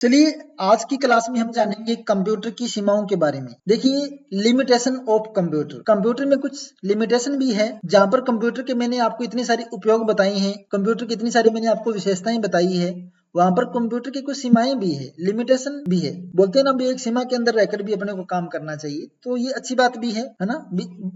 चलिए आज की क्लास में हम जानेंगे कंप्यूटर की सीमाओं के बारे में। देखिए लिमिटेशन ऑफ कंप्यूटर, कंप्यूटर में कुछ लिमिटेशन भी है। जहां पर कंप्यूटर के मैंने आपको इतनी सारी उपयोग बताई हैं, कंप्यूटर की इतनी सारी मैंने आपको विशेषताएं बताई है, वहां पर कंप्यूटर की कुछ सीमाएं भी है, लिमिटेशन भी है। बोलते हैं ना भी एक सीमा के अंदर रहकर भी अपने को काम करना चाहिए, तो ये अच्छी बात भी है ना।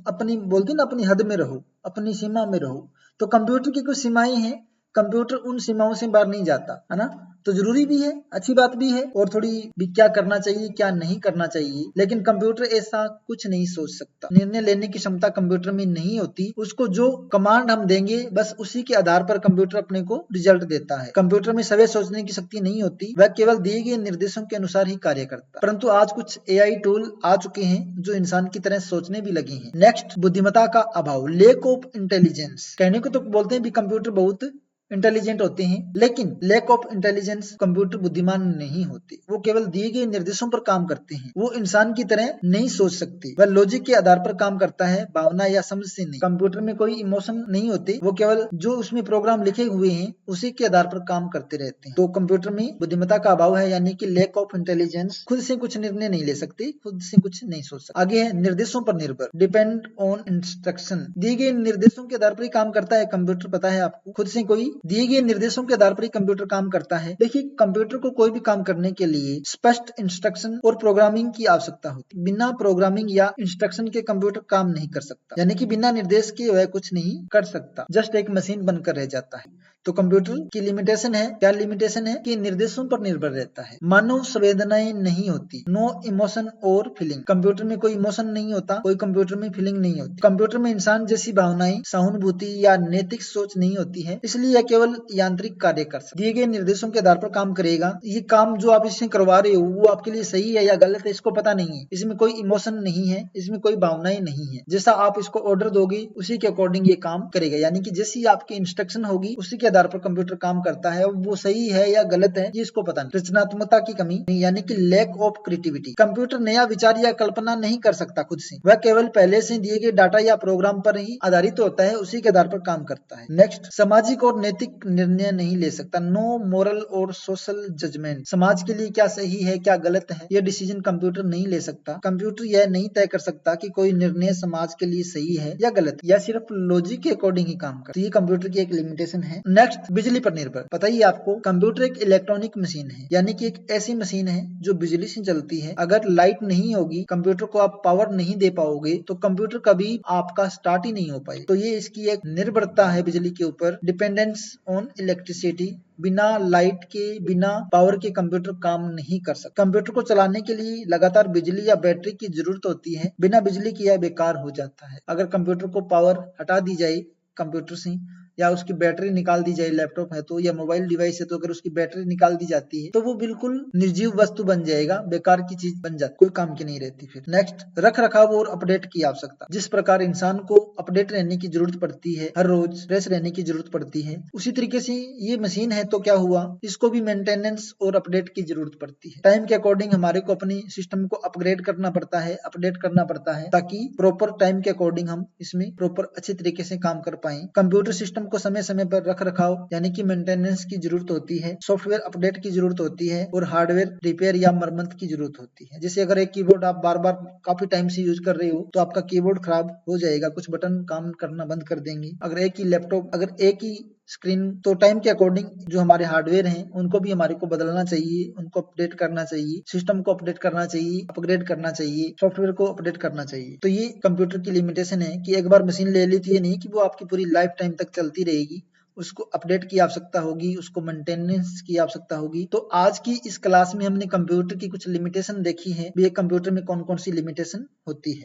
अपनी बोलते हैं ना अपनी हद में रहो, अपनी सीमा में रहो। तो कंप्यूटर की कुछ सीमाएं हैं, कंप्यूटर उन सीमाओं से बाहर नहीं जाता है ना। तो जरूरी भी है, अच्छी बात भी है, और थोड़ी भी क्या करना चाहिए क्या नहीं करना चाहिए। लेकिन कंप्यूटर ऐसा कुछ नहीं सोच सकता, निर्णय लेने की क्षमता कंप्यूटर में नहीं होती। उसको जो कमांड हम देंगे बस उसी के आधार पर कंप्यूटर अपने को रिजल्ट देता है। कंप्यूटर में सवय सोचने की शक्ति नहीं होती, वह केवल दिए गए निर्देशों के अनुसार ही कार्य करता है। परंतु आज कुछ एआई टूल आ चुके हैं जो इंसान की तरह सोचने भी लगे हैं। नेक्स्ट, बुद्धिमत्ता का अभाव, लेक ऑफ इंटेलिजेंस। कहने को तो बोलते हैं भी कंप्यूटर बहुत इंटेलिजेंट होते हैं, लेकिन लैक ऑफ इंटेलिजेंस, कंप्यूटर बुद्धिमान नहीं होते। वो केवल दिए गए निर्देशों पर काम करते हैं। वो इंसान की तरह नहीं सोच सकते, वह लॉजिक के आधार पर काम करता है, भावना या समझ से नहीं। कंप्यूटर में कोई इमोशन नहीं होते, वो केवल जो उसमें प्रोग्राम लिखे हुए हैं उसी के आधार पर काम करते रहते हैं। तो कंप्यूटर में बुद्धिमत्ता का अभाव है, यानी कि लैक ऑफ इंटेलिजेंस। खुद से कुछ निर्णय नहीं ले सकते, खुद से कुछ नहीं सोच सकते। आगे है निर्देशों पर निर्भर, डिपेंड ऑन इंस्ट्रक्शन। दिए गए निर्देशों के आधार पर ही काम करता है कंप्यूटर, पता है आपको। खुद से कोई दिए गए निर्देशों के आधार पर ही कंप्यूटर काम करता है। देखिए कंप्यूटर को कोई भी काम करने के लिए स्पष्ट इंस्ट्रक्शन और प्रोग्रामिंग की आवश्यकता होती है। बिना प्रोग्रामिंग या इंस्ट्रक्शन के कंप्यूटर काम नहीं कर सकता, यानी कि बिना निर्देश के वह कुछ नहीं कर सकता, जस्ट एक मशीन बनकर रह जाता है। तो कंप्यूटर की लिमिटेशन है, क्या लिमिटेशन है कि निर्देशों पर निर्भर रहता है। मानव संवेदनाएं नहीं होती, नो इमोशन और फीलिंग। कंप्यूटर में कोई इमोशन नहीं होता, कोई कंप्यूटर में फीलिंग नहीं होती। कंप्यूटर में इंसान जैसी भावनाएं, सहानुभूति या नैतिक सोच नहीं होती है, इसलिए यह केवल यांत्रिक कार्य कर सकता है। दिए गए निर्देशों के आधार पर काम करेगा। ये काम जो आप इससे करवा रहे हो वो आपके लिए सही है या गलत है इसको पता नहीं है। इसमें कोई इमोशन नहीं है, इसमें कोई भावनाएं नहीं है। जैसा आप इसको ऑर्डर दोगे उसी के अकॉर्डिंग ये काम करेगा, यानी कि जैसी आपकी इंस्ट्रक्शन होगी उसी के आधार पर कंप्यूटर काम करता है। वो सही है या गलत है ये इसको पता नहीं। रचनात्मकता की कमी, यानी कि लैक ऑफ क्रिएटिविटी। कंप्यूटर नया विचार या कल्पना नहीं कर सकता खुद से, वह केवल पहले से दिए गए डाटा या प्रोग्राम पर ही आधारित होता है, उसी के आधार पर काम करता है। नेक्स्ट, सामाजिक और नैतिक निर्णय नहीं ले सकता, नो मोरल और सोशल जजमेंट। समाज के लिए क्या सही है क्या गलत है यह डिसीजन कंप्यूटर नहीं ले सकता। कंप्यूटर यह नहीं तय कर सकता कि कोई निर्णय समाज के लिए सही है या गलत, या सिर्फ लॉजिक के अकॉर्डिंग ही काम करता। तो ये कंप्यूटर की एक लिमिटेशन है। नेक्स्ट, बिजली पर निर्भर। पता ही आपको कंप्यूटर एक इलेक्ट्रॉनिक मशीन है, यानी कि एक ऐसी मशीन है जो बिजली से चलती है। अगर लाइट नहीं होगी, कंप्यूटर को आप पावर नहीं दे पाओगे, तो कंप्यूटर कभी आपका स्टार्ट ही नहीं हो पाएगा। तो ये इसकी एक निर्भरता है बिजली के ऊपर, डिपेंडेंस ऑन इलेक्ट्रिसिटी। बिना लाइट के, बिना पावर के कंप्यूटर काम नहीं कर सकता। कंप्यूटर को चलाने के लिए लगातार बिजली या बैटरी की जरूरत होती है, बिना बिजली के यह बेकार हो जाता है। अगर कंप्यूटर को पावर हटा दी जाए कंप्यूटर से, या उसकी बैटरी निकाल दी जाए, लैपटॉप है तो या मोबाइल डिवाइस है तो अगर उसकी बैटरी निकाल दी जाती है तो वो बिल्कुल निर्जीव वस्तु बन जाएगा, बेकार की चीज बन जाती, कोई काम की नहीं रहती फिर। नेक्स्ट, रख रखाव और अपडेट की आवश्यकता। जिस प्रकार इंसान को अपडेट रहने की जरूरत पड़ती है, हर रोज फ्रेश रहने की जरूरत पड़ती है, उसी तरीके से ये मशीन है तो क्या हुआ, इसको भी मेंटेनेंस और अपडेट की जरूरत पड़ती है। टाइम के अकॉर्डिंग हमारे को अपनी सिस्टम को अपग्रेड करना पड़ता है, अपडेट करना पड़ता है, ताकि प्रॉपर टाइम के अकॉर्डिंग हम इसमें प्रॉपर अच्छे तरीके से काम कर पाए। कंप्यूटर सिस्टम को समय समय पर रख रखाव यानी कि मेंटेनेंस की जरूरत होती है, सॉफ्टवेयर अपडेट की जरूरत होती है, और हार्डवेयर रिपेयर या मरम्मत की जरूरत होती है। जैसे अगर एक कीबोर्ड आप बार बार काफी टाइम से यूज कर रहे हो तो आपका कीबोर्ड खराब हो जाएगा, कुछ बटन काम करना बंद कर देंगे। अगर एक ही लैपटॉप, अगर एक ही स्क्रीन, तो टाइम के अकॉर्डिंग जो हमारे हार्डवेयर हैं उनको भी हमारे को बदलना चाहिए, उनको अपडेट करना चाहिए, सिस्टम को अपडेट करना चाहिए, अपग्रेड करना चाहिए, सॉफ्टवेयर को अपडेट करना चाहिए। तो ये कंप्यूटर की लिमिटेशन है कि एक बार मशीन ले ली थी, ये नहीं कि वो आपकी पूरी लाइफ टाइम तक चलती रहेगी। उसको अपडेट की आवश्यकता होगी, उसको मेंटेनेंस की आवश्यकता होगी। तो आज की इस क्लास में हमने कंप्यूटर की कुछ लिमिटेशन देखी है, भी एक कंप्यूटर में कौन कौन सी लिमिटेशन होती है।